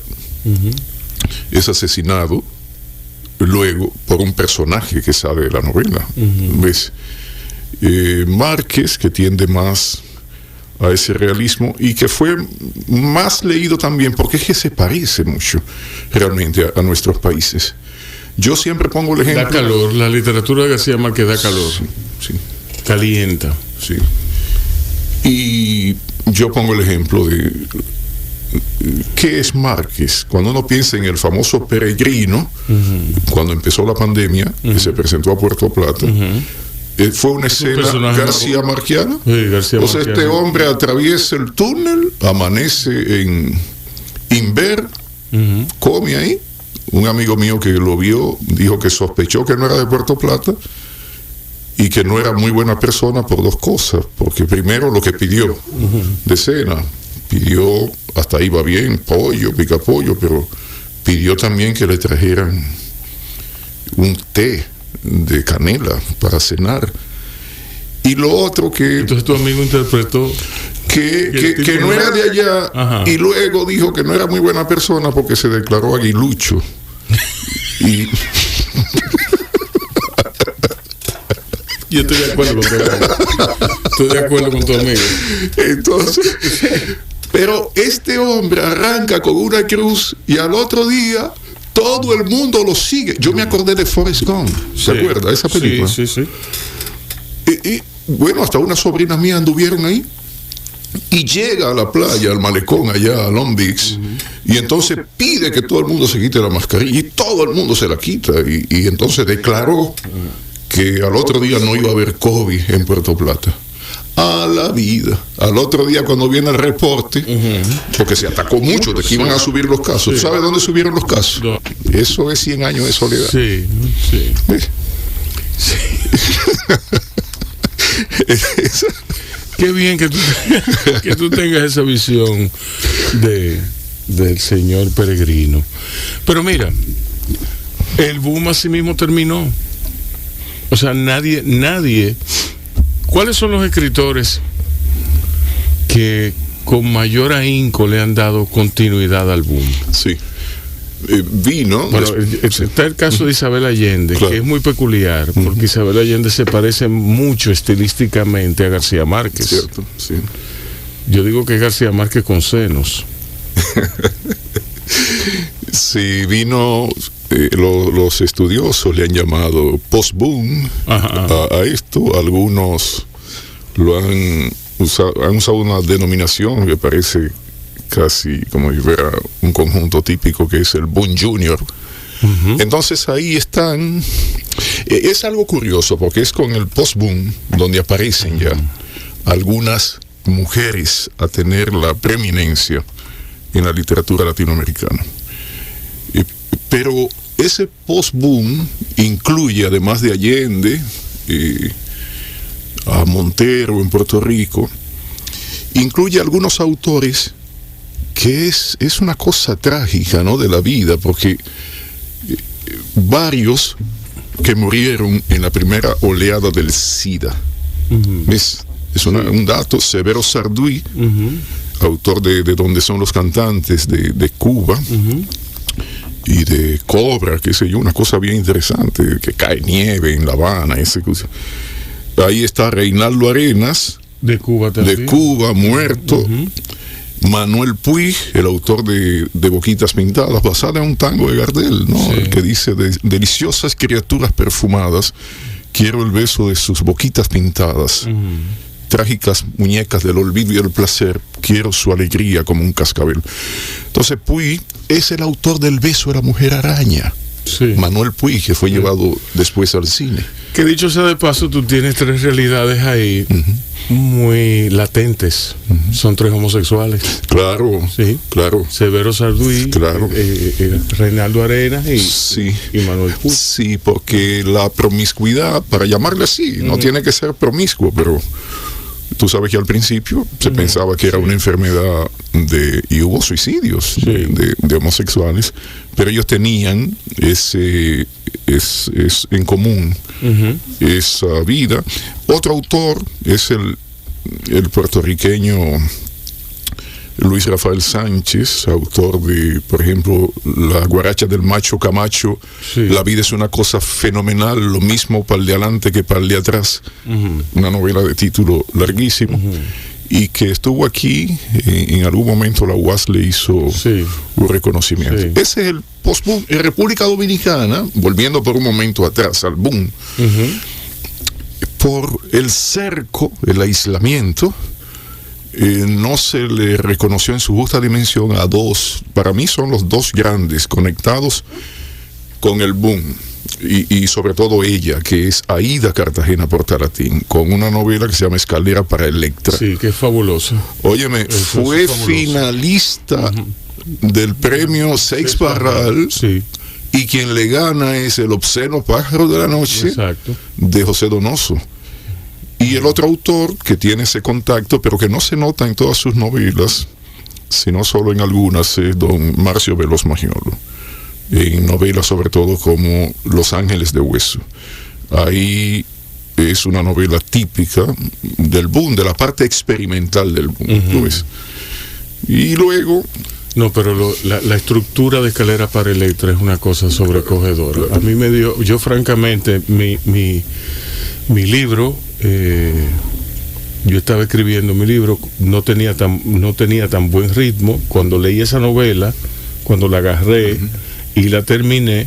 es asesinado luego por un personaje que sabe de la novela. ¿Ves? Márquez, que tiende más a ese realismo y que fue más leído también porque es que se parece mucho realmente a nuestros países. Yo siempre pongo el ejemplo. Da calor, la literatura de García Márquez da calor. Sí. Calienta. Sí. Y yo pongo el ejemplo de ¿qué es Márquez? Cuando uno piensa en el famoso Peregrino, cuando empezó la pandemia, que se presentó a Puerto Plata, fue una escena García Marquiana. Sí, García o sea, este hombre atraviesa el túnel, amanece en Inver, come ahí. Un amigo mío que lo vio dijo que sospechó que no era de Puerto Plata y que no era muy buena persona por 2 cosas. Porque primero lo que pidió de cena, pidió, hasta ahí va bien, pollo, picapollo, pero pidió también que le trajeran un té de canela para cenar. Y lo otro que... Entonces tu amigo interpretó... Que no era de allá. Ajá. Y luego dijo que no era muy buena persona porque se declaró aguilucho. Y... Yo estoy de acuerdo con tu amigo. Estoy de acuerdo con tu amigo. Entonces... Pero este hombre arranca con una cruz y al otro día todo el mundo lo sigue. Yo me acordé de Forrest Gump, ¿se acuerda de esa película? Sí. Y bueno, hasta unas sobrinas mías anduvieron ahí. Y llega a la playa, al malecón allá, a Long Beach, y entonces pide que todo el mundo se quite la mascarilla, y todo el mundo se la quita, y entonces declaró que al otro día no iba a haber COVID en Puerto Plata. A la vida. Al otro día, cuando viene el reporte, porque se atacó mucho de que iban a subir los casos. ¿Tú sabes dónde subieron los casos? No. Eso es 100 años de soledad. Sí. Qué bien que tú tengas esa visión del señor Peregrino. Pero mira, el boom así mismo terminó. O sea, nadie. ¿Cuáles son los escritores que con mayor ahínco le han dado continuidad al boom? Sí. Vino. Bueno, está el caso de Isabel Allende, claro, que es muy peculiar, porque Isabel Allende se parece mucho estilísticamente a García Márquez. Cierto, sí. Yo digo que es García Márquez con senos. Sí, vino. Los estudiosos le han llamado post-boom a esto. Algunos lo han usado una denominación que parece casi como si fuera un conjunto típico, que es el boom junior, Entonces ahí están. Es algo curioso porque es con el post-boom donde aparecen ya algunas mujeres a tener la preeminencia en la literatura latinoamericana. Pero ese post-boom incluye, además de Allende, a Montero en Puerto Rico, incluye algunos autores que es una cosa trágica, ¿no?, de la vida, porque varios que murieron en la primera oleada del SIDA. Es un dato. Severo Sarduy, autor de Donde son los cantantes de Cuba, y de Cobra, qué sé yo, una cosa bien interesante, que cae nieve en La Habana, esa cosa. Ahí está Reinaldo Arenas, de Cuba también. De Cuba, muerto. Manuel Puig, el autor de Boquitas Pintadas, basada en un tango de Gardel, ¿no? Sí. El que dice: deliciosas criaturas perfumadas, quiero el beso de sus boquitas pintadas. Trágicas muñecas del olvido y el placer, quiero su alegría como un cascabel. Entonces Puig es el autor del beso de la mujer araña. Sí. Manuel Puig, que fue llevado después al cine. Que dicho sea de paso, tú tienes tres realidades ahí muy latentes. Son tres homosexuales. Claro, sí, claro. Severo Sarduy, claro. Reinaldo Arenas y Manuel Puig. Sí, porque la promiscuidad, para llamarle así, no tiene que ser promiscuo, pero tú sabes que al principio se pensaba que era una enfermedad y hubo suicidios de homosexuales, pero ellos tenían en común esa vida. Otro autor es el puertorriqueño Luis Rafael Sánchez, autor de, por ejemplo, La guaracha del macho Camacho. La vida es una cosa fenomenal, lo mismo para el de adelante que para el de atrás. Una novela de título larguísimo. Y que estuvo aquí, en algún momento la UAS le hizo un reconocimiento. Ese es el post-boom. En República Dominicana, volviendo por un momento atrás al boom, por el cerco, el aislamiento, no se le reconoció en su justa dimensión a dos, para mí son los dos grandes conectados con el boom. Y sobre todo ella, que es Aída Cartagena Portalatín, con una novela que se llama Escalera para Electra. Sí, que es fabulosa. Óyeme, fue finalista del premio Seix Barral, y quien le gana es El obsceno pájaro de la noche, de José Donoso. Y el otro autor que tiene ese contacto, pero que no se nota en todas sus novelas, sino solo en algunas, es don Marcio Veloz Magiolo. En novelas sobre todo como Los Ángeles de Hueso. Ahí es una novela típica del boom, de la parte experimental del boom. ¿Lo ves? Y luego... No, pero la estructura de Escalera para Electra es una cosa sobrecogedora. A mí me dio... Yo francamente, mi libro... yo estaba escribiendo mi libro, no tenía tan buen ritmo. Cuando leí esa novela, cuando la agarré y la terminé,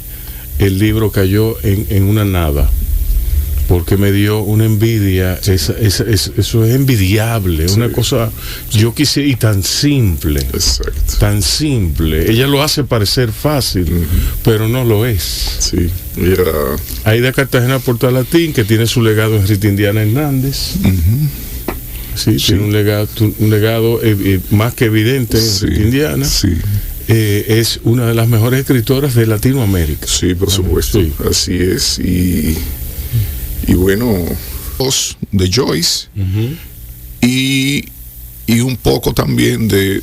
el libro cayó en una nada, porque me dio una envidia. Eso es envidiable, una cosa, yo quise, y tan simple. Tan simple. Ella lo hace parecer fácil, pero no lo es. Sí, Aída Cartagena Portalatín, que tiene su legado en Rita Indiana Hernández. Tiene un legado más que evidente en Rita Indiana. Es una de las mejores escritoras de Latinoamérica. Sí, por supuesto. Así es. Y bueno, de Joyce, y un poco también de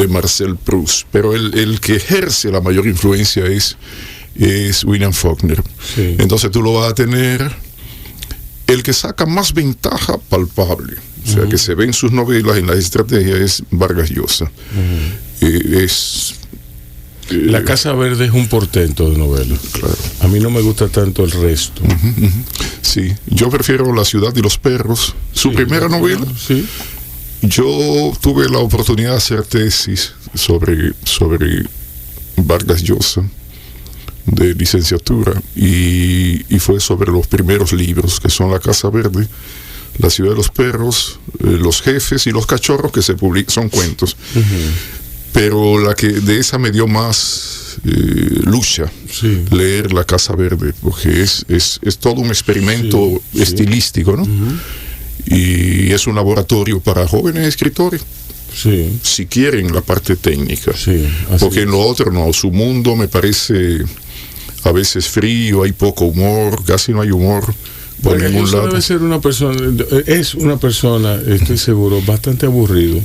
Marcel Proust, pero el que ejerce la mayor influencia es William Faulkner. Entonces tú lo vas a tener, el que saca más ventaja palpable, o sea, que se ve en sus novelas, en la estrategia, es Vargas Llosa. La Casa Verde es un portento de novela. Claro. A mí no me gusta tanto el resto. Sí, yo prefiero La Ciudad y los Perros, su primera novela. Yo tuve la oportunidad de hacer tesis sobre Vargas Llosa, de licenciatura, y fue sobre los primeros libros, que son La Casa Verde, La Ciudad de los Perros, Los Jefes y Los Cachorros, que se publican, son cuentos. Pero la que de esa me dio más lucha leer La Casa Verde, porque es todo un experimento estilístico, ¿no? Y es un laboratorio para jóvenes escritores. Si quieren la parte técnica, porque en lo otro no, su mundo me parece a veces frío, hay poco humor, casi no hay humor por ningún lado. Debe ser una persona, estoy seguro, bastante aburrido.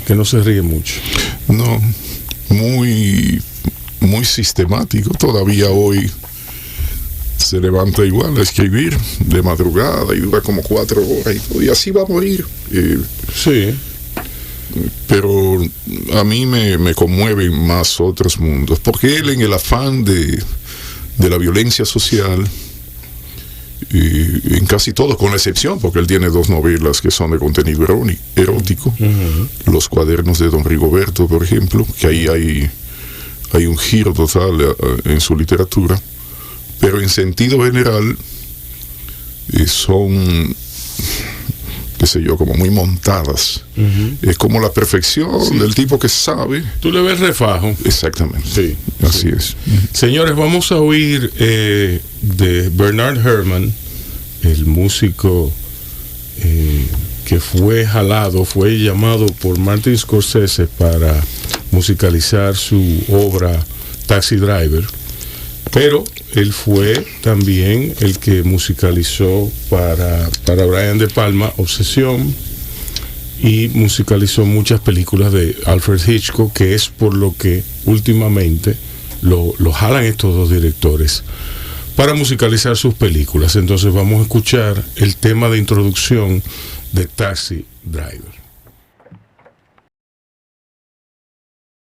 Que no se ríe mucho. No, muy sistemático. Todavía hoy se levanta igual a escribir de madrugada y dura como 4 horas y así va a morir. Pero a mí me conmueven más otros mundos, porque él, en el afán de la violencia social, en casi todo, con la excepción, porque él tiene 2 novelas que son de contenido erótico, Los cuadernos de Don Rigoberto, por ejemplo, que ahí hay un giro total en su literatura, pero en sentido general son, qué sé yo, como muy montadas. Es como la perfección del tipo que sabe. Tú le ves refajo. Exactamente. Así es. Señores, vamos a oír de Bernard Herrmann, el músico que fue llamado por Martin Scorsese para musicalizar su obra Taxi Driver, pero él fue también el que musicalizó para Brian De Palma Obsesión, y musicalizó muchas películas de Alfred Hitchcock, que es por lo que últimamente lo jalan estos 2 directores para musicalizar sus películas. Entonces vamos a escuchar el tema de introducción de Taxi Driver.